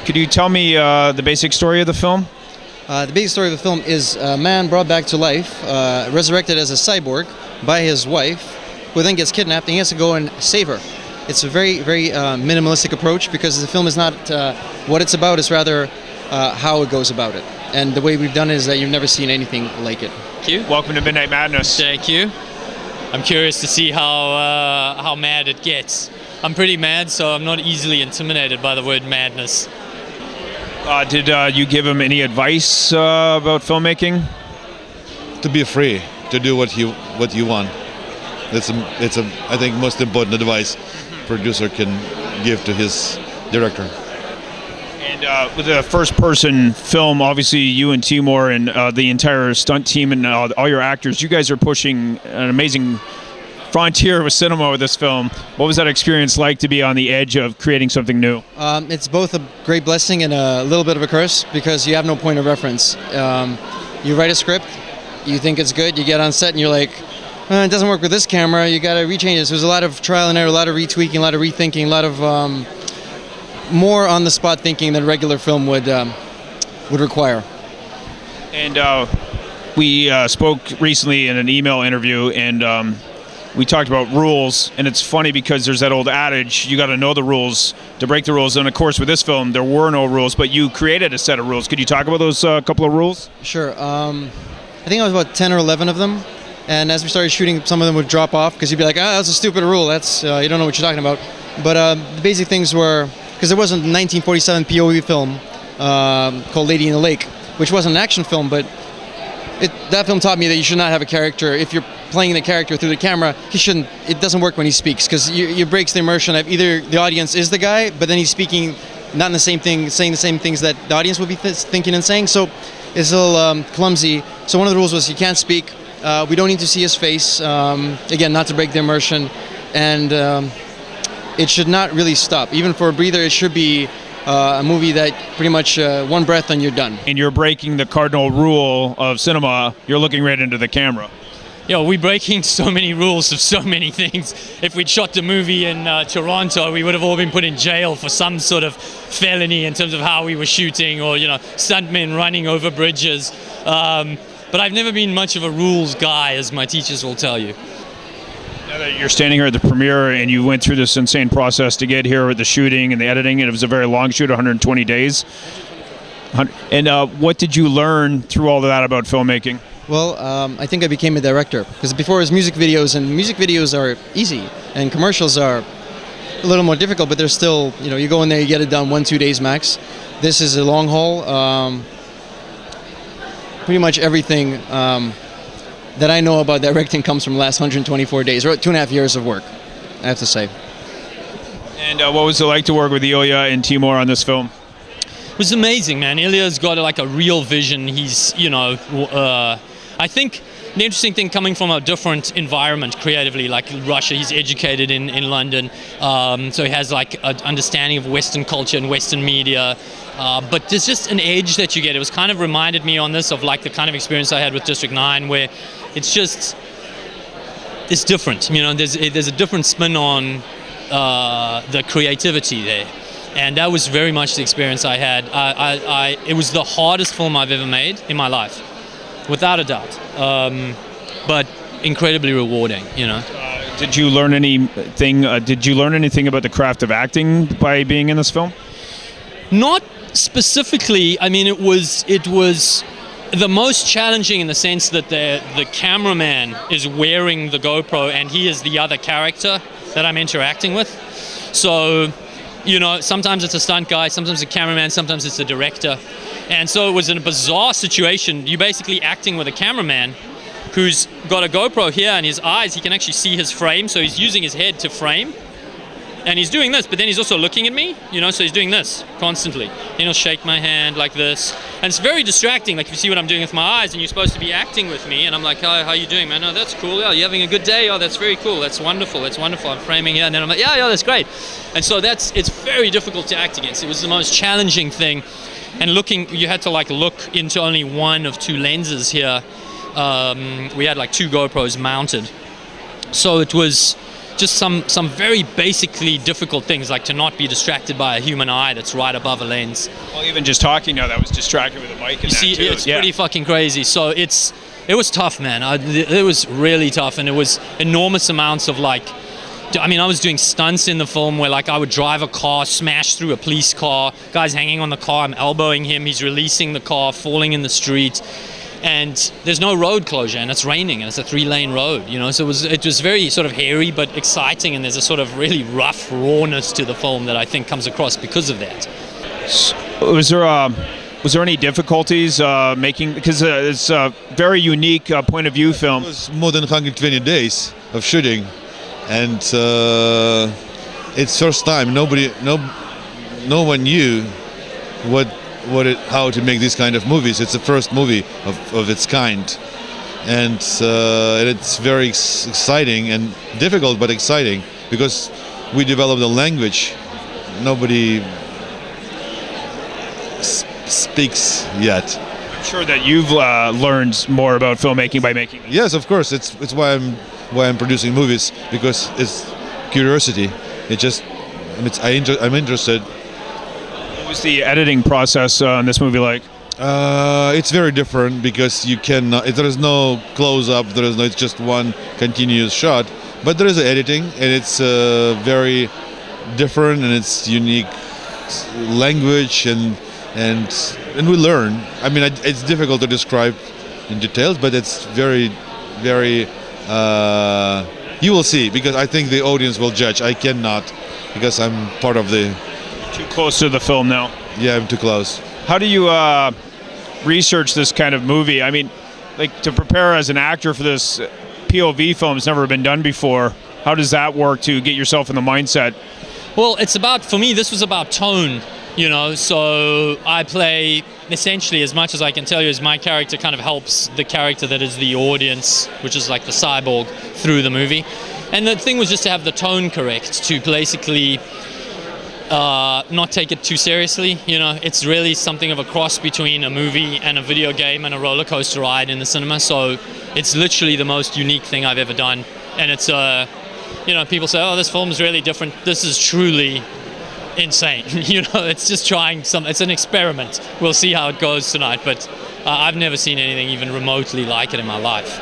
Could you tell me the basic story of the film? The basic story of the film is a man brought back to life, resurrected as a cyborg by his wife, who then gets kidnapped, and he has to go and save her. It's a very, very minimalistic approach, because the film is not what it's about, it's rather how it goes about it. And the way we've done it is that you've never seen anything like it. Thank you. Welcome to Midnight Madness. Thank you. I'm curious to see how mad it gets. I'm pretty mad, so I'm not easily intimidated by the word madness. Did you give him any advice about filmmaking? To be free to do what you want. It's a I think most important advice producer can give to his director. And with the first-person film, obviously you and Timur and the entire stunt team and all your actors, you guys are pushing an amazing frontier with cinema with this film. What was that experience like to be on the edge of creating something new? It's both a great blessing and a little bit of a curse, because you have no point of reference. You write a script, you think it's good, you get on set and you're like, it doesn't work with this camera, you gotta rechange it. So there's a lot of trial and error, a lot of retweaking, a lot of rethinking, a lot of more on-the-spot thinking than regular film would require. And we spoke recently in an email interview, and we talked about rules, and it's funny because there's that old adage, you got to know the rules to break the rules, and of course with this film there were no rules, but you created a set of rules. Could you talk about those couple of rules? Sure. I think I was about 10 or 11 of them, and as we started shooting, some of them would drop off, because you'd be like, that's a stupid rule, that's you don't know what you're talking about. But the basic things were, because there was a 1947 POV film called Lady in the Lake, which wasn't an action film, but that film taught me that you should not have a character. If you're playing the character through the camera, it doesn't work when he speaks, because it breaks the immersion of either the audience is the guy, but then he's speaking not in the same thing, saying the same things that the audience would be thinking and saying. So it's a little clumsy. So one of the rules was you can't speak. We don't need to see his face. Again, not to break the immersion. And it should not really stop. Even for a breather, it should be a movie that pretty much one breath and you're done. And you're breaking the cardinal rule of cinema. You're looking right into the camera. We're breaking so many rules of so many things. If we'd shot the movie in Toronto, we would have all been put in jail for some sort of felony in terms of how we were shooting, or stuntmen running over bridges. But I've never been much of a rules guy, as my teachers will tell you. Now that you're standing here at the premiere and you went through this insane process to get here with the shooting and the editing, and it was a very long shoot, 120 days. And what did you learn through all of that about filmmaking? Well, I think I became a director, because before it was music videos, and music videos are easy, and commercials are a little more difficult, but they're still, you go in there, you get it done 1-2 days max. This is a long haul. Pretty much everything that I know about directing comes from the last 124 days, or 2.5 years of work, I have to say. And what was it like to work with IIya and Timur on this film? It was amazing, man. IIya's got a real vision. He's, I think the interesting thing, coming from a different environment creatively, like Russia, he's educated in London, so he has an understanding of Western culture and Western media. But there's just an edge that you get. It was kind of reminded me on this of the kind of experience I had with District 9, where it's different. There's a different spin on the creativity there. And that was very much the experience I had. It was the hardest film I've ever made in my life, without a doubt. But incredibly rewarding, Did you learn anything? Did you learn anything about the craft of acting by being in this film? Not specifically. I mean, it was the most challenging in the sense that the cameraman is wearing the GoPro and he is the other character that I'm interacting with. So, sometimes it's a stunt guy, sometimes a cameraman, sometimes it's a director. And so it was in a bizarre situation. You're basically acting with a cameraman who's got a GoPro here, and his eyes, he can actually see his frame, so he's using his head to frame. And he's doing this, but then he's also looking at me, so he's doing this constantly. He'll shake my hand like this. And it's very distracting, like you see what I'm doing with my eyes, and you're supposed to be acting with me, and I'm like, oh, how you doing, man? Oh, that's cool. Yeah, you having a good day? Oh, that's very cool. That's wonderful. That's wonderful. I'm framing here, and then I'm like, yeah, that's great. And so it's very difficult to act against. It was the most challenging thing. And you had to look into only one of two lenses here. We had 2 GoPros mounted. So it was just some very basically difficult things, like to not be distracted by a human eye that's right above a lens. Well, even just talking now, that was distracted with a mic. And You see, that too. it's pretty fucking crazy. So it was tough, man. It was really tough, and it was enormous amounts of like. I mean, I was doing stunts in the film where, like, I would drive a car, smash through a police car, guy's hanging on the car, I'm elbowing him, he's releasing the car, falling in the street, and there's no road closure, and it's raining, and it's a 3-lane road, you know. So it was very sort of hairy but exciting, and there's a sort of really rough rawness to the film that I think comes across because of that. Was there any difficulties making, because it's a very unique point of view film? It was more than 120 days of shooting, and it's first time. No one knew how to make these kind of movies. It's the first movie of its kind, and it's very exciting and difficult, but exciting, because we developed a language nobody speaks yet. I'm sure that you've learned more about filmmaking by making this. Yes, of course. It's why I'm producing movies, because it's curiosity. I'm interested. What was the editing process on this movie like? It's very different, because you cannot. There is no close-up. It's just one continuous shot. But there is editing, and it's very different, and it's unique language, and we learn. I mean, it's difficult to describe in details, but it's very, very. You will see, because I think the audience will judge. I cannot, because I'm part of the. Too close to the film now. Yeah, I'm too close. How do you research this kind of movie? I mean, like, to prepare as an actor for this POV film has never been done before. How does that work to get yourself in the mindset? Well, it's about, for me, this was about tone, you know, so I play, essentially, as much as I can tell you, is my character kind of helps the character that is the audience, which is like the cyborg, through the movie. And the thing was just to have the tone correct, to basically not take it too seriously, you know. It's really something of a cross between a movie and a video game and a roller coaster ride in the cinema, so it's literally the most unique thing I've ever done. And it's, you know, people say, oh, this film is really different. This is truly insane. You know, it's just it's an experiment. We'll see how it goes tonight, but I've never seen anything even remotely like it in my life.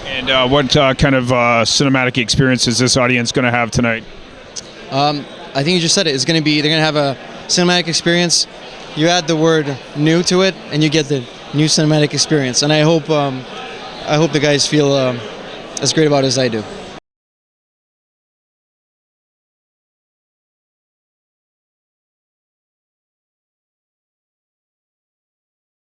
And what kind of cinematic experience is this audience going to have tonight? I think you just said it. They're going to have a cinematic experience. You add the word new to it, and you get the new cinematic experience. And I hope the guys feel as great about it as I do.